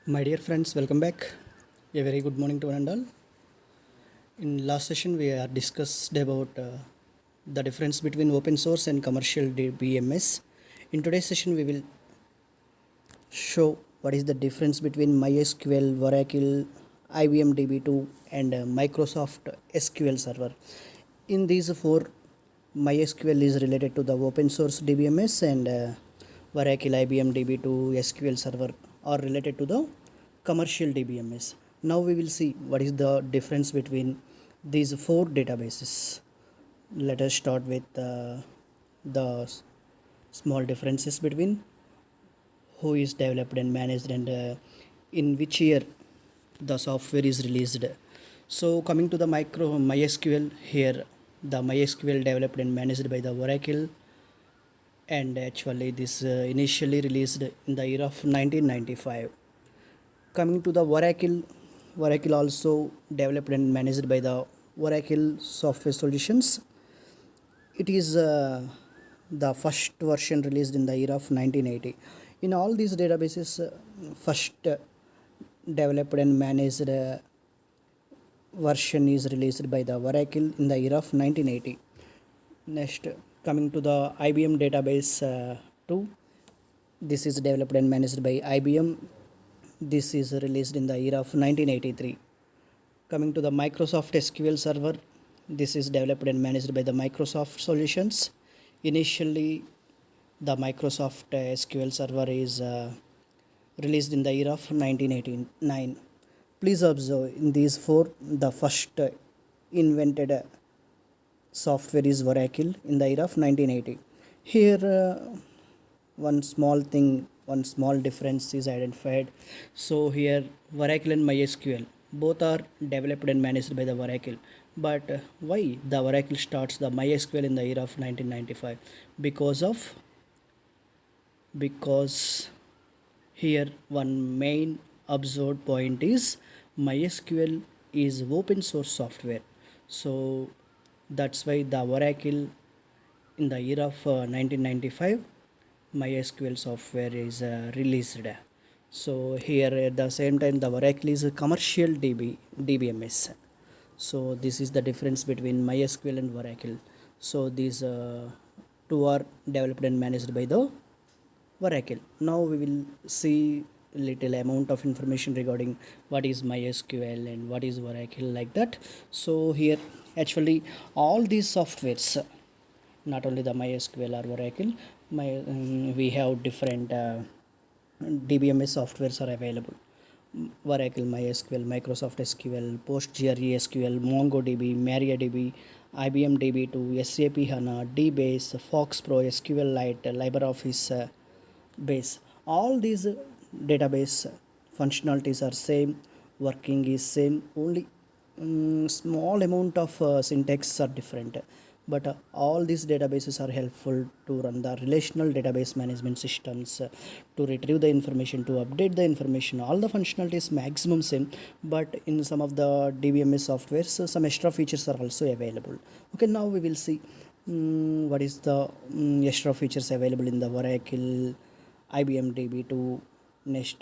My dear friends, welcome back. A very good morning to one and all. In last session, we are discussed about the difference between open source and commercial DBMS. In today's session, we will show what is the difference between MySQL, Oracle, IBM DB2, and Microsoft SQL Server. In these four, MySQL is related to the open source DBMS, and Oracle, IBM DB2, SQL Server are related to the commercial DBMS. Now we will see what is the difference between these four databases. Let us start with the small differences between who is developed and managed and in which year the software is released. So coming to the MySQL here, the MySQL developed and managed by the Oracle, and actually this initially released in the year of 1995. Coming to the Oracle also developed and managed by the Oracle Software Solutions. It is the first version released in the year of 1980. In all these databases, first developed and managed version is released by the Oracle in the year of 1980. Next, coming to the IBM database 2, this is developed and managed by IBM. This is released in the year of 1983. Coming to the Microsoft SQL Server, this is developed and managed by the Microsoft Solutions. Initially, the Microsoft SQL Server is released in the year of 1989. Please observe in these four, the first invented software is Oracle in the year of 1980. Here, one small thing, one small difference is identified. So here, Oracle and MySQL both are developed and managed by the Oracle. But why the Oracle starts the MySQL in the year of 1995? Because here one main observed point is MySQL is open source software. So that's why the Oracle in the year of 1995 MySQL software is released. So here at the same time the Oracle is a commercial DBMS. So this is the difference between MySQL and Oracle. So these two are developed and managed by the Oracle. Now we will see little amount of information regarding what is MySQL and what is Oracle, like that. So here actually all these softwares, not only the MySQL or Oracle, we have different DBMS softwares are available. Oracle, MySQL, Microsoft SQL, PostgreSQL, MongoDB, MariaDB, IBM DB2, SAP HANA, DBase, FoxPro, SQLite, LibreOffice Base. All these database functionalities are same, working is same, only small amount of syntax are different, but all these databases are helpful to run the relational database management systems, to retrieve the information, to update the information. All the functionalities maximum same, but in some of the DBMS softwares some extra features are also available. Okay, now we will see what is the extra features available in the Oracle, IBM DB2, next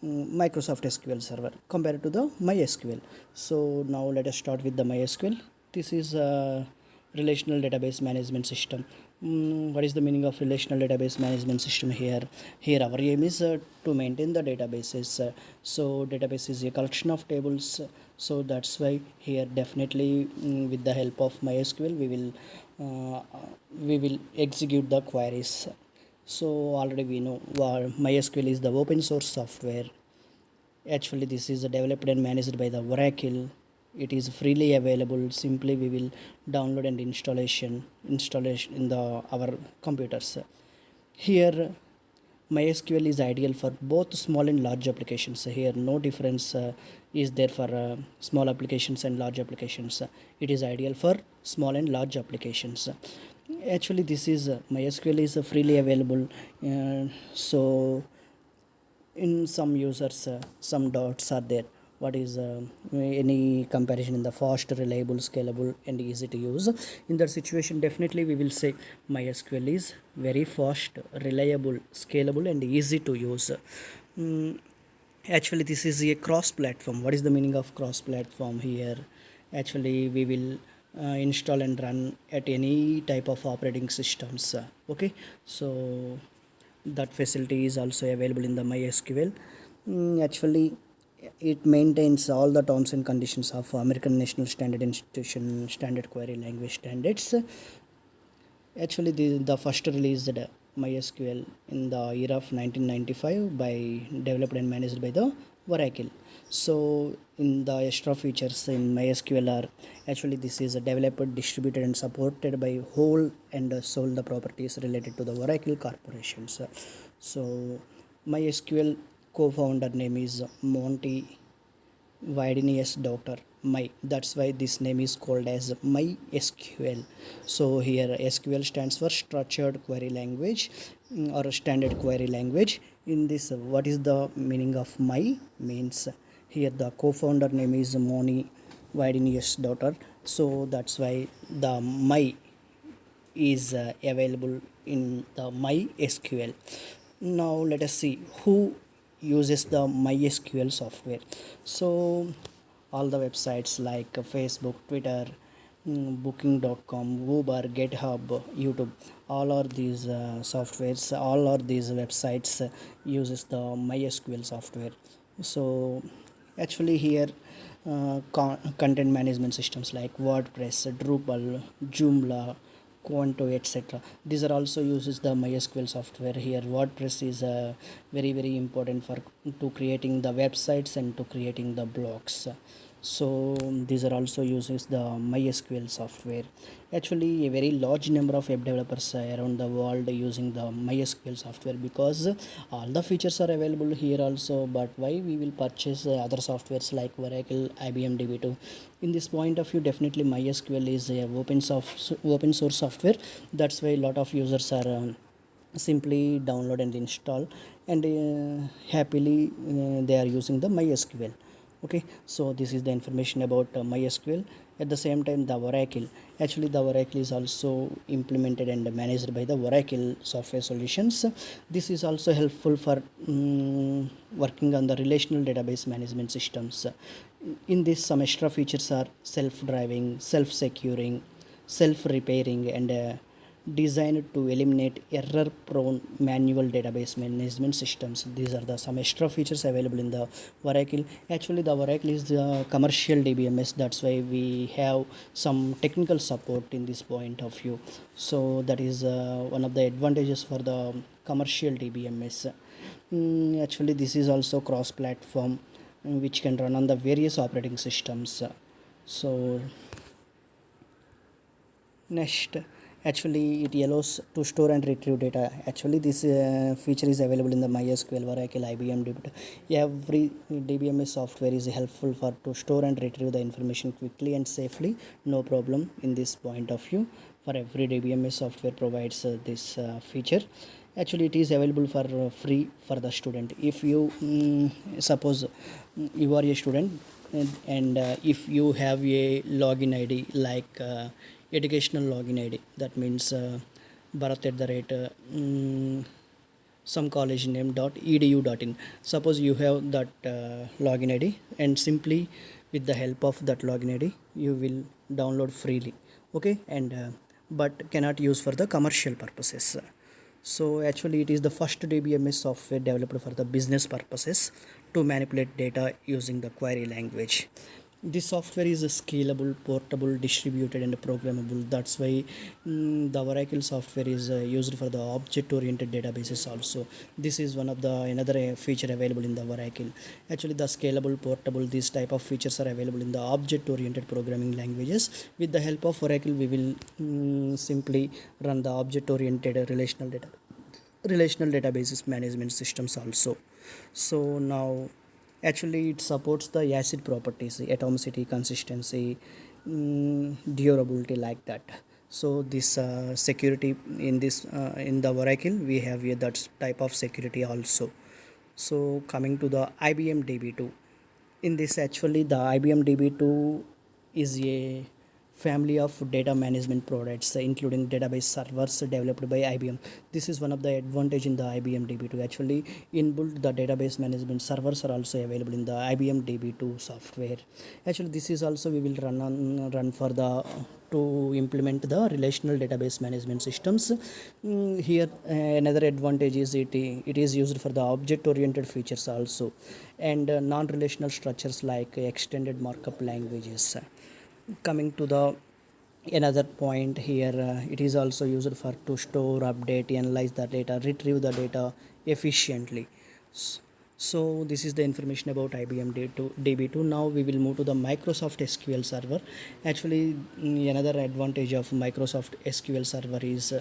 Microsoft SQL Server compared to the MySQL. So now let us start with the MySQL. This is a relational database management system. What is the meaning of relational database management system here? Here our aim is to maintain the databases. So database is a collection of tables. So that's why here definitely with the help of MySQL we will execute the queries. So already we know MySQL is the open source software. Actually this is developed and managed by the Oracle. It is freely available. Simply we will download and installation in our computers. Here MySQL is ideal for both small and large applications. Here no difference is there for small applications and large applications. It is ideal for small and large applications. Actually this is MySQL is freely available, so in some users some doubts are there. What is any comparison in the fast, reliable, scalable and easy to use? In that situation definitely we will say MySQL is very fast, reliable, scalable and easy to use. Actually, this is a cross platform. What is the meaning of cross platform here? Actually, we will install and run at any type of operating systems. Okay, so that facility is also available in the MySQL. Actually, it maintains all the terms and conditions of American National Standard Institution standard query language standards. Actually, the first released MySQL in the year of 1995 by developed and managed by the Oracle. So, in the extra features in MySQL are actually this is developed, distributed, and supported by whole and sold the properties related to the Oracle corporations. So, MySQL co-founder name is Monty Vidinius daughter my, that's why this name is called as MySQL. So here SQL stands for structured query language, or standard query language. In this, what is the meaning of my means? Here the co-founder name is Moni Vidinius daughter, so that's why the my is available in the MySQL. Now let us see who uses the MySQL software. So all the websites like Facebook, Twitter, booking.com, Uber, GitHub, YouTube, all are these softwares, all are these websites uses the MySQL software. So actually here content management systems like WordPress, Drupal, Joomla, Quanto, etc. These are also uses the MySQL software. Here WordPress is very important for to creating the websites and to creating the blogs. So these are also uses the MySQL software. Actually, a very large number of web developers around the world using the MySQL software, because all the features are available here also. But why we will purchase other softwares like Oracle, IBM DB2? In this point of view, definitely MySQL is a open source software. That's why a lot of users are simply download and install, and happily they are using the MySQL. Okay, so this is the information about MySQL. At the same time, the Oracle, actually the Oracle is also implemented and managed by the Oracle software solutions. This is also helpful for working on the relational database management systems. In this, some extra features are self-driving, self-securing, self-repairing, and designed to eliminate error-prone manual database management systems. These are the some extra features available in the Oracle. Actually, the Oracle is the commercial DBMS. That's why we have some technical support in this point of view. So that is one of the advantages for the commercial DBMS. Actually, this is also cross-platform, which can run on the various operating systems. So next, actually it allows to store and retrieve data. Actually this feature is available in the MySQL, Oracle, IBM DB2. Every DBMS software is helpful for to store and retrieve the information quickly and safely. No problem in this point of view. For every DBMS software provides this feature. Actually it is available for free for the student. If you suppose you are a student, and if you have a login ID like educational login ID, that means bharat at the rate some college name dot edu dot in. Suppose you have that login ID, and simply with the help of that login ID you will download freely. Okay, and but cannot use for the commercial purposes. So actually it is the first DBMS software developed for the business purposes to manipulate data using the query language. This software is scalable, portable, distributed, and programmable. That's why the Oracle software is used for the object-oriented databases also. This is one of the another feature available in the Oracle. Actually, the scalable, portable, these type of features are available in the object-oriented programming languages. With the help of Oracle, we will simply run the object-oriented relational databases management systems also. So now actually it supports the acid properties, atomicity, consistency, durability, like that. So this security in this in the Oracle we have here that type of security also. So coming to the IBM DB2, in this actually the IBM DB2 is a family of data management products, including database servers developed by IBM. This is one of the advantage in the IBM DB2. Actually, inbuilt the database management servers are also available in the IBM DB2 software. Actually, this is also we will run for the to implement the relational database management systems. Here another advantage is it is used for the object oriented features also, and non-relational structures like extended markup languages. Coming to the another point here, it is also used for to store, update, analyze the data, retrieve the data efficiently. So this is the information about IBM DB2. Now we will move to the Microsoft SQL Server. Actually, another advantage of Microsoft SQL Server is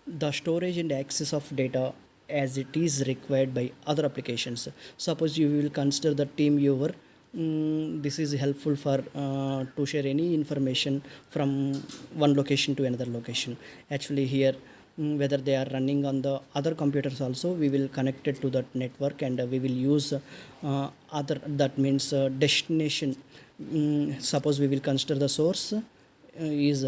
the storage and access of data as it is required by other applications. Suppose you will consider the team viewer. This is helpful for to share any information from one location to another location. Actually here, whether they are running on the other computers also, we will connect it to that network, and we will use other, that means destination. Suppose we will consider the source is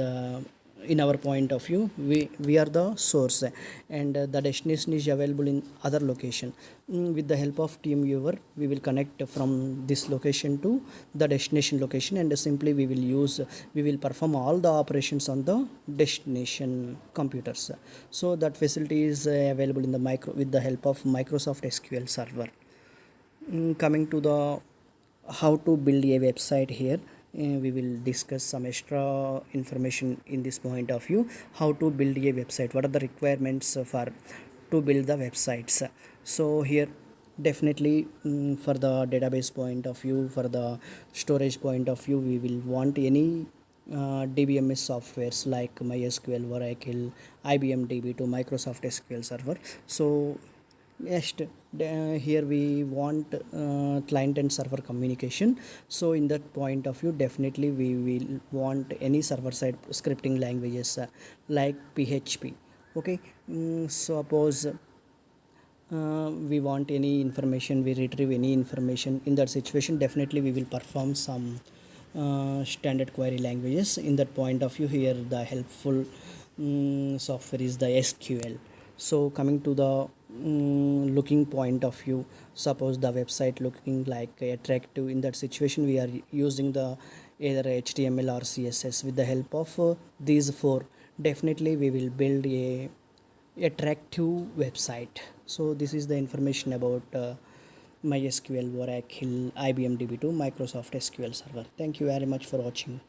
in our point of view, we are the source, and the destination is available in other location. With the help of team viewer, we will connect from this location to the destination location, and simply we will perform all the operations on the destination computers. So that facility is available in the micro with the help of Microsoft SQL Server. Coming to the how to build a website here, we will discuss some extra information in this point of view. How to build a website, what are the requirements for to build the websites. So here definitely, for the database point of view, for the storage point of view, we will want any DBMS softwares like MySQL, Oracle, IBM DB2, Microsoft SQL Server. So next, here we want client and server communication. So in that point of view, definitely we will want any server side scripting languages like PHP. Okay, suppose we want any information, we retrieve any information. In that situation, definitely we will perform some standard query languages. In that point of view, here the helpful software is the SQL. So coming to the looking point of view, suppose the website looking like attractive. In that situation, we are using the either HTML or CSS. With the help of these four, definitely we will build a attractive website. So this is the information about MySQL, Oracle, IBM DB2, Microsoft SQL Server. Thank you very much for watching.